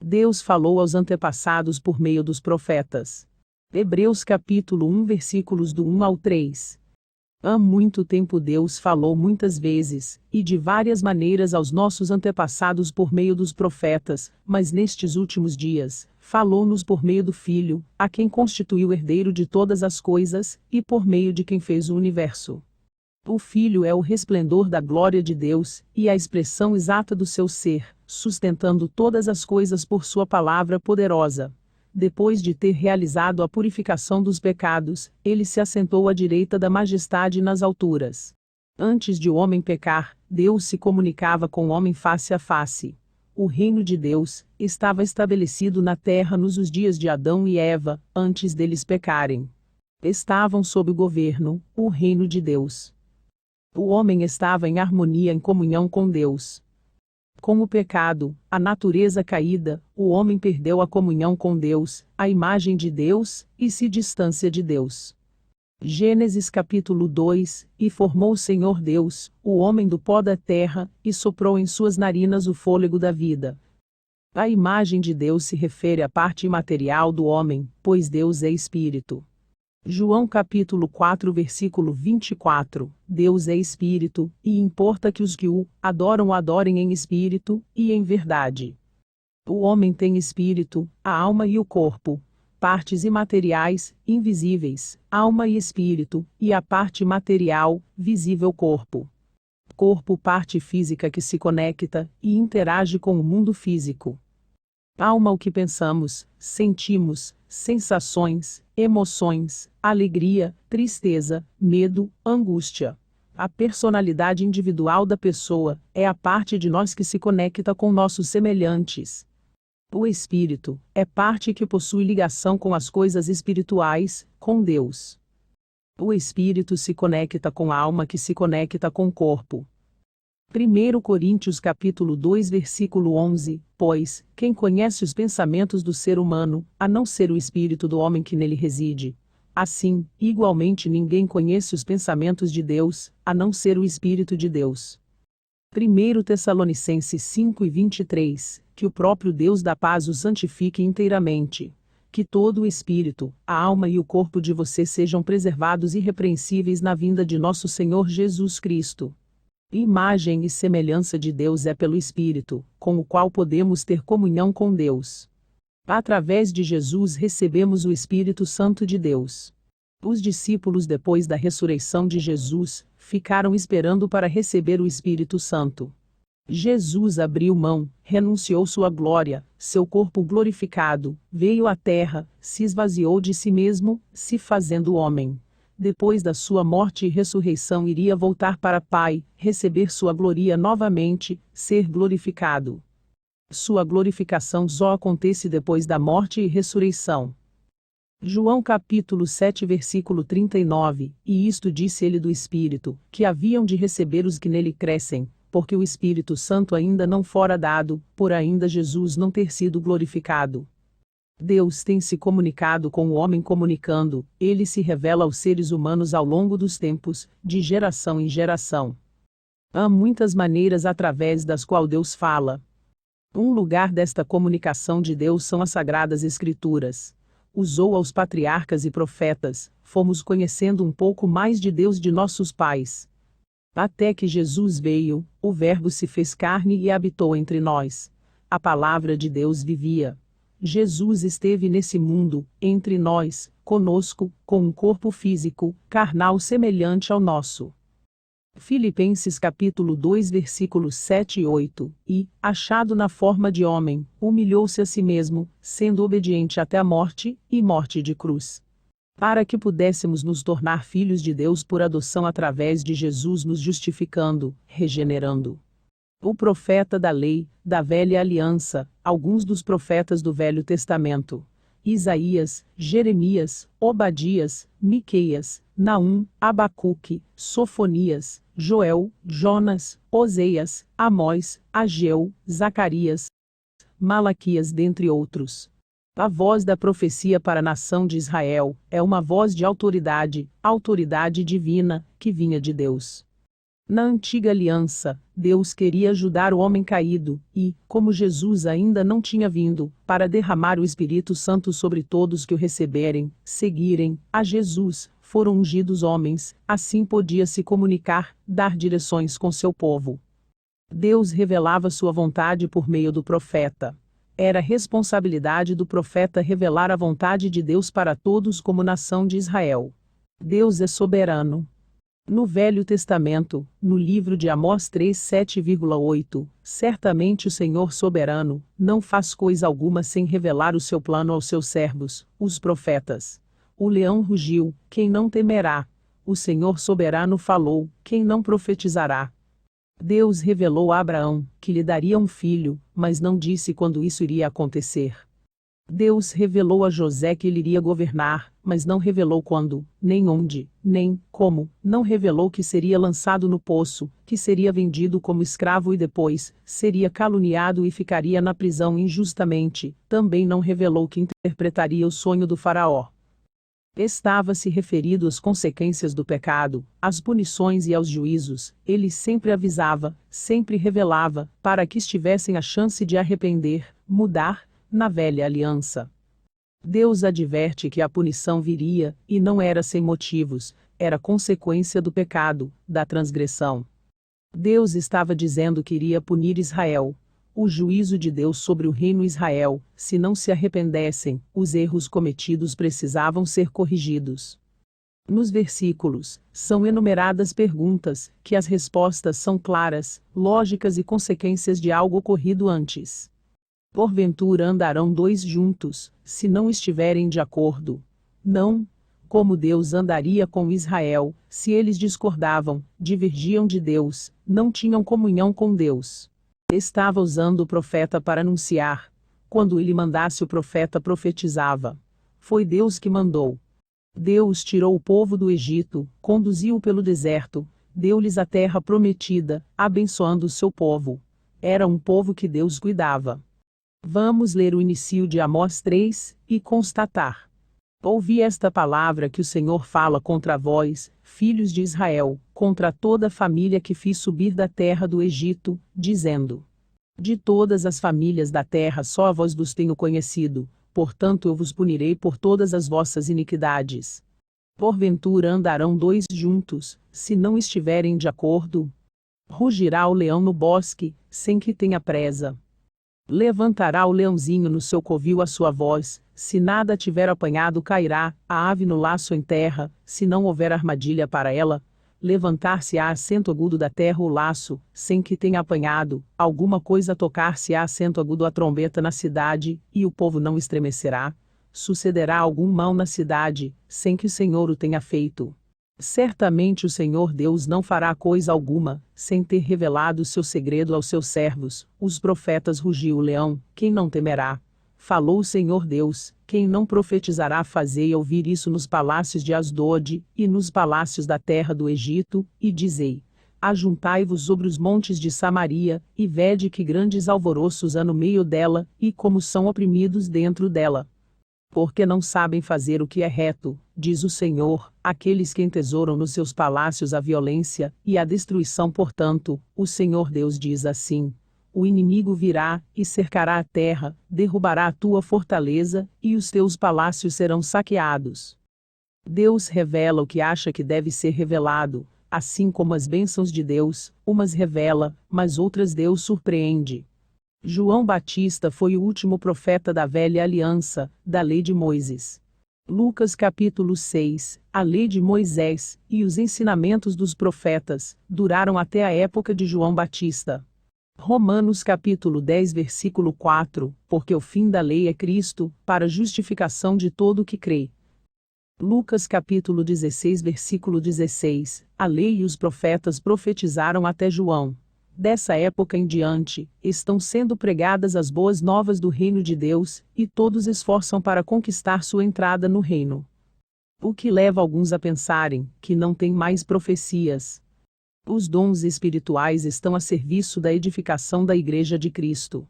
Deus falou aos antepassados por meio dos profetas. Hebreus capítulo 1 versículos do 1 ao 3. Há muito tempo Deus falou muitas vezes, e de várias maneiras aos nossos antepassados por meio dos profetas, mas nestes últimos dias, falou-nos por meio do Filho, a quem constituiu herdeiro de todas as coisas, e por meio de quem fez o universo. O Filho é o resplendor da glória de Deus, e a expressão exata do seu ser, sustentando todas as coisas por sua palavra poderosa. Depois de ter realizado a purificação dos pecados, ele se assentou à direita da majestade nas alturas. Antes de o homem pecar, Deus se comunicava com o homem face a face. O reino de Deus estava estabelecido na terra nos dias de Adão e Eva, antes deles pecarem. Estavam sob o governo, o reino de Deus. O homem estava em harmonia em comunhão com Deus. Com o pecado, a natureza caída, o homem perdeu a comunhão com Deus, a imagem de Deus, e se distancia de Deus. Gênesis capítulo 2, e formou o Senhor Deus, o homem do pó da terra, e soprou em suas narinas o fôlego da vida. A imagem de Deus se refere à parte imaterial do homem, pois Deus é espírito. João capítulo 4 versículo 24, Deus é espírito, e importa que os que o adoram o adorem em espírito, e em verdade. O homem tem espírito, a alma e o corpo, partes imateriais, invisíveis, alma e espírito, e a parte material, visível corpo. Corpo, parte física que se conecta, e interage com o mundo físico. Alma, o que pensamos, sentimos, sensações, emoções, alegria, tristeza, medo, angústia. A personalidade individual da pessoa é a parte de nós que se conecta com nossos semelhantes. O espírito é parte que possui ligação com as coisas espirituais, com Deus. O espírito se conecta com a alma que se conecta com o corpo. 1 Coríntios capítulo 2 versículo 11, pois, quem conhece os pensamentos do ser humano, a não ser o espírito do homem que nele reside? Assim, igualmente ninguém conhece os pensamentos de Deus, a não ser o Espírito de Deus. 1 Tessalonicenses 5 e 23, que o próprio Deus da paz os santifique inteiramente. Que todo o espírito, a alma e o corpo de você sejam preservados irrepreensíveis na vinda de nosso Senhor Jesus Cristo. Imagem e semelhança de Deus é pelo Espírito, com o qual podemos ter comunhão com Deus. Através de Jesus recebemos o Espírito Santo de Deus. Os discípulos, depois da ressurreição de Jesus, ficaram esperando para receber o Espírito Santo. Jesus abriu mão, renunciou sua glória, seu corpo glorificado, veio à terra, se esvaziou de si mesmo, se fazendo homem. Depois da sua morte e ressurreição iria voltar para Pai, receber sua glória novamente, ser glorificado. Sua glorificação só acontece depois da morte e ressurreição. João capítulo 7 versículo 39, e isto disse ele do Espírito, que haviam de receber os que nele crescem, porque o Espírito Santo ainda não fora dado, por ainda Jesus não ter sido glorificado. Deus tem se comunicado com o homem comunicando, ele se revela aos seres humanos ao longo dos tempos, de geração em geração. Há muitas maneiras através das quais Deus fala. Um lugar desta comunicação de Deus são as Sagradas Escrituras. Usou aos patriarcas e profetas, fomos conhecendo um pouco mais de Deus de nossos pais. Até que Jesus veio, o Verbo se fez carne e habitou entre nós. A palavra de Deus vivia. Jesus esteve nesse mundo, entre nós, conosco, com um corpo físico, carnal semelhante ao nosso. Filipenses capítulo 2 versículos 7 e 8, e, achado na forma de homem, humilhou-se a si mesmo, sendo obediente até a morte, e morte de cruz. Para que pudéssemos nos tornar filhos de Deus por adoção através de Jesus nos justificando, regenerando. O profeta da lei, da velha aliança, alguns dos profetas do Velho Testamento. Isaías, Jeremias, Obadias, Miqueias, Naum, Abacuque, Sofonias, Joel, Jonas, Oseias, Amós, Ageu, Zacarias, Malaquias dentre outros. A voz da profecia para a nação de Israel é uma voz de autoridade, autoridade divina, que vinha de Deus. Na antiga aliança, Deus queria ajudar o homem caído, e, como Jesus ainda não tinha vindo, para derramar o Espírito Santo sobre todos que o receberem, seguirem a Jesus, foram ungidos homens, assim podia se comunicar, dar direções com seu povo. Deus revelava sua vontade por meio do profeta. Era responsabilidade do profeta revelar a vontade de Deus para todos como nação de Israel. Deus é soberano. No Velho Testamento, no livro de Amós 3:7,8, certamente o Senhor soberano não faz coisa alguma sem revelar o seu plano aos seus servos, os profetas. O leão rugiu, quem não temerá? O Senhor soberano falou, quem não profetizará? Deus revelou a Abraão que lhe daria um filho, mas não disse quando isso iria acontecer. Deus revelou a José que ele iria governar, mas não revelou quando, nem onde, nem como, não revelou que seria lançado no poço, que seria vendido como escravo e depois, seria caluniado e ficaria na prisão injustamente, também não revelou que interpretaria o sonho do faraó. Estava se referido às consequências do pecado, às punições e aos juízos, ele sempre avisava, sempre revelava, para que estivessem a chance de arrepender, mudar, na velha aliança. Deus adverte que a punição viria, e não era sem motivos, era consequência do pecado, da transgressão. Deus estava dizendo que iria punir Israel. O juízo de Deus sobre o reino Israel, se não se arrependessem, os erros cometidos precisavam ser corrigidos. Nos versículos, são enumeradas perguntas, que as respostas são claras, lógicas e consequências de algo ocorrido antes. Porventura andarão dois juntos, se não estiverem de acordo? Não. Como Deus andaria com Israel, se eles discordavam, divergiam de Deus, não tinham comunhão com Deus? Estava usando o profeta para anunciar. Quando ele mandasse o profeta profetizava. Foi Deus que mandou. Deus tirou o povo do Egito, conduziu-o pelo deserto, deu-lhes a terra prometida, abençoando o seu povo. Era um povo que Deus cuidava. Vamos ler o início de Amós 3, e constatar. Ouvi esta palavra que o Senhor fala contra vós, filhos de Israel, contra toda a família que fiz subir da terra do Egito, dizendo: de todas as famílias da terra só a vós vos tenho conhecido, portanto eu vos punirei por todas as vossas iniquidades. Porventura andarão dois juntos, se não estiverem de acordo? Rugirá o leão no bosque, sem que tenha presa. Levantará o leãozinho no seu covil a sua voz, se nada tiver apanhado cairá, a ave no laço em terra, se não houver armadilha para ela. Levantar-se-á acento agudo da terra o laço, sem que tenha apanhado, alguma coisa tocar-se-á acento agudo a trombeta na cidade, e o povo não estremecerá. Sucederá algum mal na cidade, sem que o Senhor o tenha feito. Certamente o Senhor Deus não fará coisa alguma, sem ter revelado seu segredo aos seus servos, os profetas. Rugiu o leão, quem não temerá? Falou o Senhor Deus, quem não profetizará? Fazei ouvir isso nos palácios de Asdode, e nos palácios da terra do Egito, e dizei: ajuntai-vos sobre os montes de Samaria, e vede que grandes alvoroços há no meio dela, e como são oprimidos dentro dela. Porque não sabem fazer o que é reto, diz o Senhor, aqueles que entesouram nos seus palácios a violência, e a destruição. Portanto, o Senhor Deus diz assim: o inimigo virá, e cercará a terra, derrubará a tua fortaleza, e os teus palácios serão saqueados. Deus revela o que acha que deve ser revelado, assim como as bênçãos de Deus, umas revela, mas outras Deus surpreende. João Batista foi o último profeta da velha aliança, da lei de Moisés. Lucas capítulo 6, a lei de Moisés, e os ensinamentos dos profetas, duraram até a época de João Batista. Romanos capítulo 10 versículo 4, porque o fim da lei é Cristo, para a justificação de todo o que crê. Lucas capítulo 16 versículo 16, a lei e os profetas profetizaram até João. Dessa época em diante, estão sendo pregadas as boas novas do reino de Deus, e todos esforçam para conquistar sua entrada no reino. O que leva alguns a pensarem que não tem mais profecias. Os dons espirituais estão a serviço da edificação da Igreja de Cristo.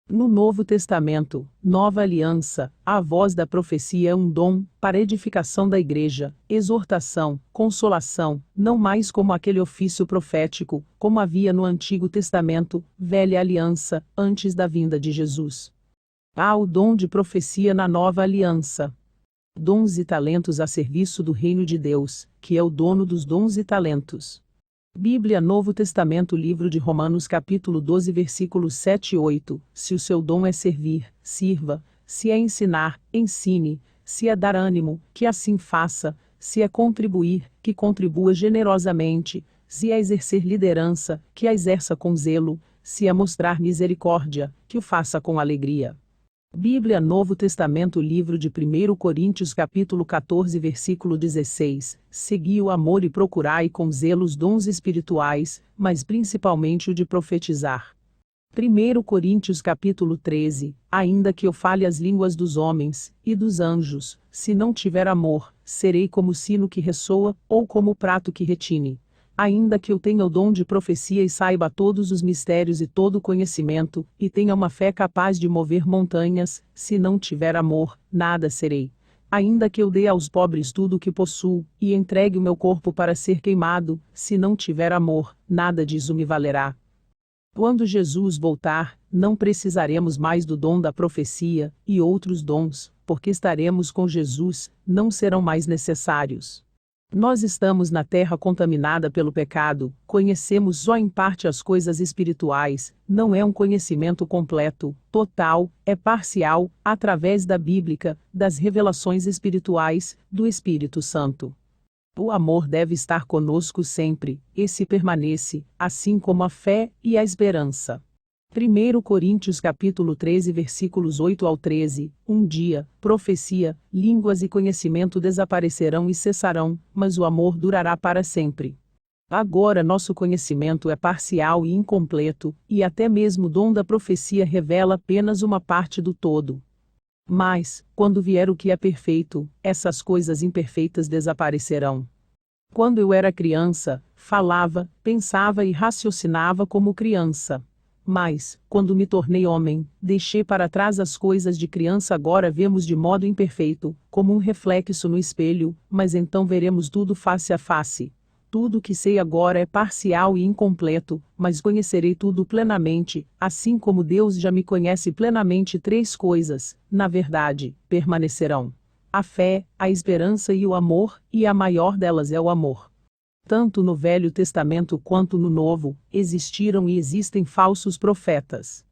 No Novo Testamento, Nova Aliança, a voz da profecia é um dom, para edificação da igreja, exortação, consolação, não mais como aquele ofício profético, como havia no Antigo Testamento, Velha Aliança, antes da vinda de Jesus. Há o dom de profecia na Nova Aliança. Dons e talentos a serviço do reino de Deus, que é o dono dos dons e talentos. Bíblia Novo Testamento Livro de Romanos capítulo 12 versículos 7 e 8, se o seu dom é servir, sirva, se é ensinar, ensine, se é dar ânimo, que assim faça, se é contribuir, que contribua generosamente, se é exercer liderança, que a exerça com zelo, se é mostrar misericórdia, que o faça com alegria. Bíblia Novo Testamento Livro de 1 Coríntios capítulo 14 versículo 16, segui o amor e procurai com zelo os dons espirituais, mas principalmente o de profetizar. 1 Coríntios capítulo 13, ainda que eu fale as línguas dos homens, e dos anjos, se não tiver amor, serei como o sino que ressoa, ou como o prato que retine. Ainda que eu tenha o dom de profecia e saiba todos os mistérios e todo o conhecimento, e tenha uma fé capaz de mover montanhas, se não tiver amor, nada serei. Ainda que eu dê aos pobres tudo o que possuo, e entregue o meu corpo para ser queimado, se não tiver amor, nada disso me valerá. Quando Jesus voltar, não precisaremos mais do dom da profecia, e outros dons, porque estaremos com Jesus, não serão mais necessários. Nós estamos na terra contaminada pelo pecado, conhecemos só em parte as coisas espirituais, não é um conhecimento completo, total, é parcial, através da Bíblia, das revelações espirituais, do Espírito Santo. O amor deve estar conosco sempre, esse permanece, assim como a fé e a esperança. 1 Coríntios capítulo 13 versículos 8 ao 13, um dia, profecia, línguas e conhecimento desaparecerão e cessarão, mas o amor durará para sempre. Agora nosso conhecimento é parcial e incompleto, e até mesmo o dom da profecia revela apenas uma parte do todo. Mas, quando vier o que é perfeito, essas coisas imperfeitas desaparecerão. Quando eu era criança, falava, pensava e raciocinava como criança. Mas, quando me tornei homem, deixei para trás as coisas de criança. Agora vemos de modo imperfeito, como um reflexo no espelho, mas então veremos tudo face a face. Tudo o que sei agora é parcial e incompleto, mas conhecerei tudo plenamente, assim como Deus já me conhece plenamente. 3 coisas, na verdade, permanecerão: a fé, a esperança e o amor, e a maior delas é o amor. Tanto no Velho Testamento quanto no Novo, existiram e existem falsos profetas.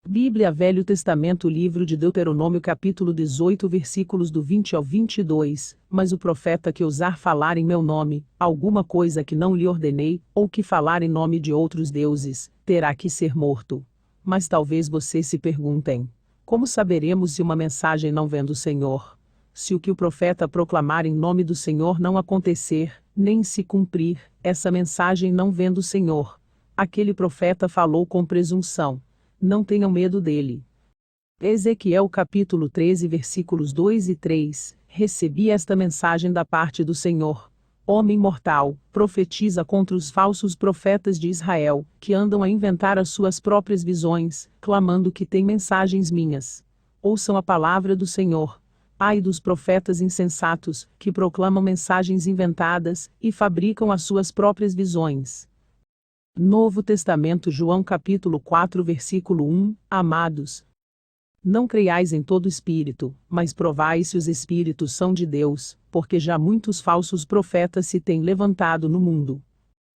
Bíblia Velho Testamento Livro de Deuteronômio capítulo 18 versículos do 20 ao 22, mas o profeta que ousar falar em meu nome, alguma coisa que não lhe ordenei, ou que falar em nome de outros deuses, terá que ser morto. Mas talvez vocês se perguntem: como saberemos se uma mensagem não vem do Senhor? Se o que o profeta proclamar em nome do Senhor não acontecer, nem se cumprir, essa mensagem não vem do Senhor. Aquele profeta falou com presunção. Não tenham medo dele. Ezequiel capítulo 13 versículos 2 e 3, recebi esta mensagem da parte do Senhor. Homem mortal, profetiza contra os falsos profetas de Israel, que andam a inventar as suas próprias visões, clamando que têm mensagens minhas. Ouçam a palavra do Senhor. Ai dos profetas insensatos, que proclamam mensagens inventadas, e fabricam as suas próprias visões. Novo Testamento João capítulo 4 versículo 1, amados. Não creiais em todo espírito, mas provai se os espíritos são de Deus, porque já muitos falsos profetas se têm levantado no mundo.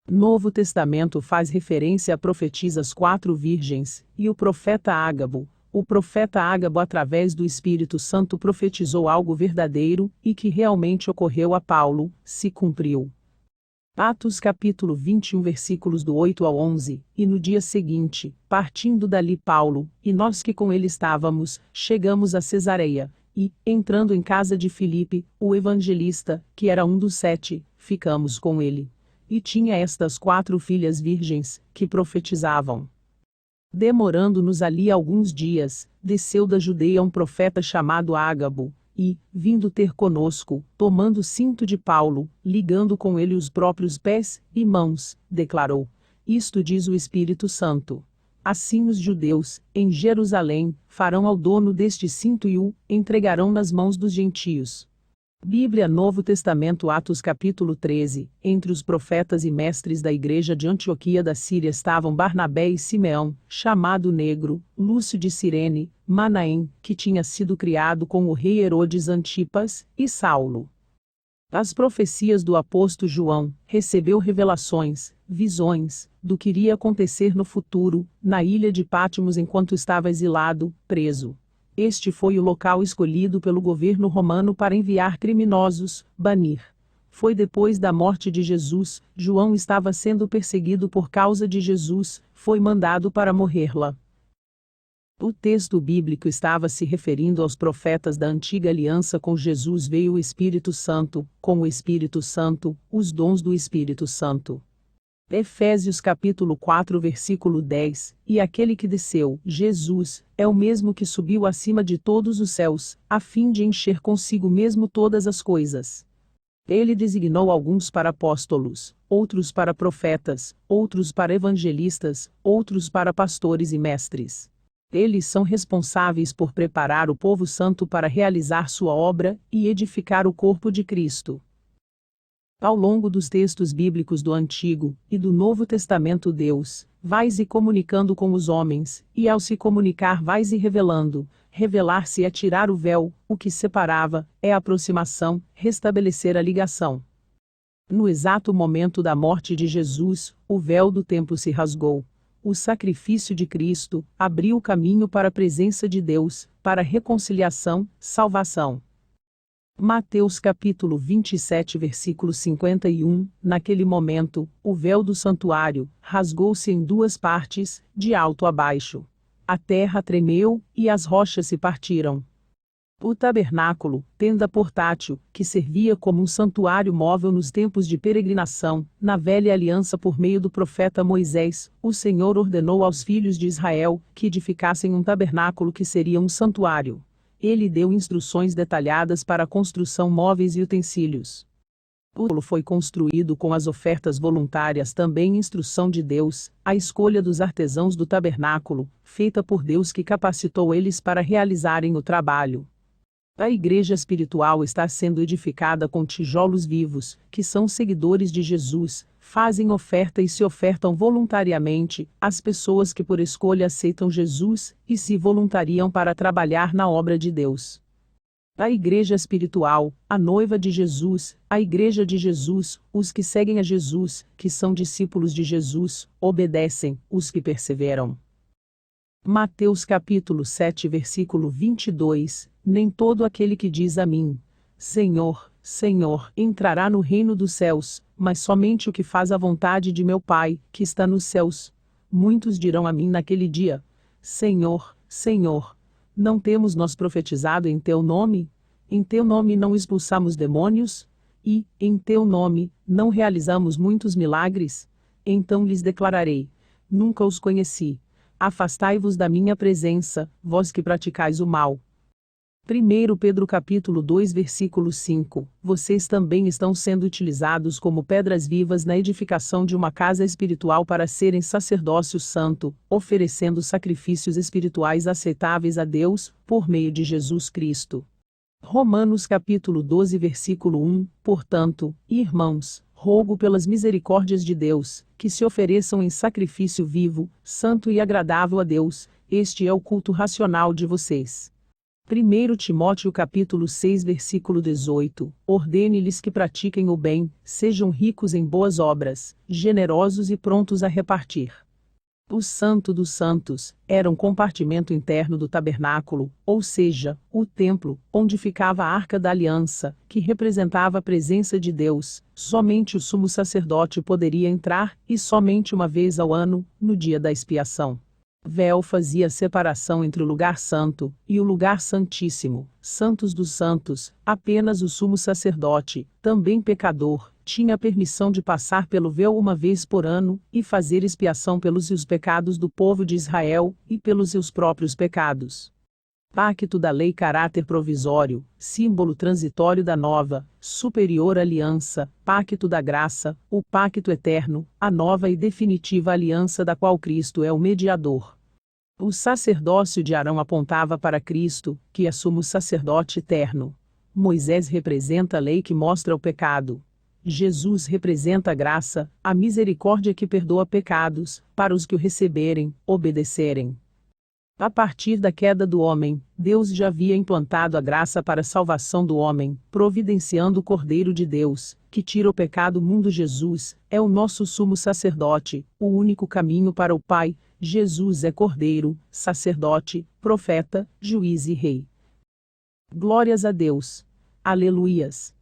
Novo Testamento faz referência a profetisas 4 virgens, e o profeta Ágabo. O profeta Ágabo, através do Espírito Santo, profetizou algo verdadeiro, e que realmente ocorreu a Paulo, se cumpriu. Atos capítulo 21 versículos do 8 ao 11, e no dia seguinte, partindo dali Paulo, e nós que com ele estávamos, chegamos a Cesareia, e, entrando em casa de Filipe, o evangelista, que era um dos 7, ficamos com ele. E tinha estas 4 filhas virgens, que profetizavam. Demorando-nos ali alguns dias, desceu da Judeia um profeta chamado Ágabo, e, vindo ter conosco, tomando o cinto de Paulo, ligando com ele os próprios pés e mãos, declarou: Isto diz o Espírito Santo. Assim os judeus, em Jerusalém, farão ao dono deste cinto e o entregarão nas mãos dos gentios. Bíblia Novo Testamento Atos capítulo 13. Entre os profetas e mestres da igreja de Antioquia da Síria estavam Barnabé e Simeão, chamado Negro, Lúcio de Cirene, Manaém, que tinha sido criado com o rei Herodes Antipas, e Saulo. As profecias do apóstolo João, recebeu revelações, visões, do que iria acontecer no futuro, na ilha de Patmos enquanto estava exilado, preso. Este foi o local escolhido pelo governo romano para enviar criminosos, banir. Foi depois da morte de Jesus, João estava sendo perseguido por causa de Jesus, foi mandado para morrer lá. O texto bíblico estava se referindo aos profetas da antiga aliança. Com Jesus veio o Espírito Santo, com o Espírito Santo, os dons do Espírito Santo. Efésios capítulo 4 versículo 10, e aquele que desceu, Jesus, é o mesmo que subiu acima de todos os céus, a fim de encher consigo mesmo todas as coisas. Ele designou alguns para apóstolos, outros para profetas, outros para evangelistas, outros para pastores e mestres. Eles são responsáveis por preparar o povo santo para realizar sua obra e edificar o corpo de Cristo. Ao longo dos textos bíblicos do Antigo e do Novo Testamento, Deus vai se comunicando com os homens, e ao se comunicar vai se revelando. Revelar-se é tirar o véu, o que separava, é aproximação, restabelecer a ligação. No exato momento da morte de Jesus, o véu do templo se rasgou. O sacrifício de Cristo abriu o caminho para a presença de Deus, para reconciliação, salvação. Mateus capítulo 27 versículo 51, naquele momento, o véu do santuário rasgou-se em duas partes, de alto a baixo. A terra tremeu, e as rochas se partiram. O tabernáculo, tenda portátil, que servia como um santuário móvel nos tempos de peregrinação, na velha aliança por meio do profeta Moisés, o Senhor ordenou aos filhos de Israel que edificassem um tabernáculo que seria um santuário. Ele deu instruções detalhadas para a construção, móveis e utensílios. O templo foi construído com as ofertas voluntárias, também instrução de Deus, a escolha dos artesãos do tabernáculo, feita por Deus que capacitou eles para realizarem o trabalho. A igreja espiritual está sendo edificada com tijolos vivos, que são seguidores de Jesus, fazem oferta e se ofertam voluntariamente, as pessoas que por escolha aceitam Jesus, e se voluntariam para trabalhar na obra de Deus. A igreja espiritual, a noiva de Jesus, a igreja de Jesus, os que seguem a Jesus, que são discípulos de Jesus, obedecem, os que perseveram. Mateus capítulo 7 versículo 22, nem todo aquele que diz a mim, Senhor, Senhor, entrará no reino dos céus, mas somente o que faz a vontade de meu Pai, que está nos céus. Muitos dirão a mim naquele dia, Senhor, Senhor, não temos nós profetizado em teu nome? Em teu nome não expulsamos demônios? E, em teu nome, não realizamos muitos milagres? Então lhes declararei, nunca os conheci. Afastai-vos da minha presença, vós que praticais o mal. 1 Pedro capítulo 2 versículo 5, vocês também estão sendo utilizados como pedras vivas na edificação de uma casa espiritual para serem sacerdócio santo, oferecendo sacrifícios espirituais aceitáveis a Deus, por meio de Jesus Cristo. Romanos capítulo 12 versículo 1, portanto, irmãos, rogo pelas misericórdias de Deus, que se ofereçam em sacrifício vivo, santo e agradável a Deus, este é o culto racional de vocês. 1 Timóteo capítulo 6 versículo 18, ordene-lhes que pratiquem o bem, sejam ricos em boas obras, generosos e prontos a repartir. O Santo dos Santos era um compartimento interno do tabernáculo, ou seja, o templo, onde ficava a Arca da Aliança, que representava a presença de Deus. Somente o sumo sacerdote poderia entrar, e somente uma vez ao ano, no dia da expiação. Véu fazia a separação entre o lugar santo e o lugar santíssimo, santos dos santos. Apenas o sumo sacerdote, também pecador, tinha permissão de passar pelo véu uma vez por ano, e fazer expiação pelos seus pecados do povo de Israel, e pelos seus próprios pecados. Pacto da lei, caráter provisório, símbolo transitório da nova, superior aliança, pacto da graça, o pacto eterno, a nova e definitiva aliança da qual Cristo é o mediador. O sacerdócio de Arão apontava para Cristo, que é sumo sacerdote eterno. Moisés representa a lei que mostra o pecado. Jesus representa a graça, a misericórdia que perdoa pecados, para os que o receberem, obedecerem. A partir da queda do homem, Deus já havia implantado a graça para a salvação do homem, providenciando o Cordeiro de Deus, que tira o pecado do mundo. Jesus é o nosso sumo sacerdote, o único caminho para o Pai. Jesus é Cordeiro, sacerdote, profeta, juiz e rei. Glórias a Deus. Aleluias.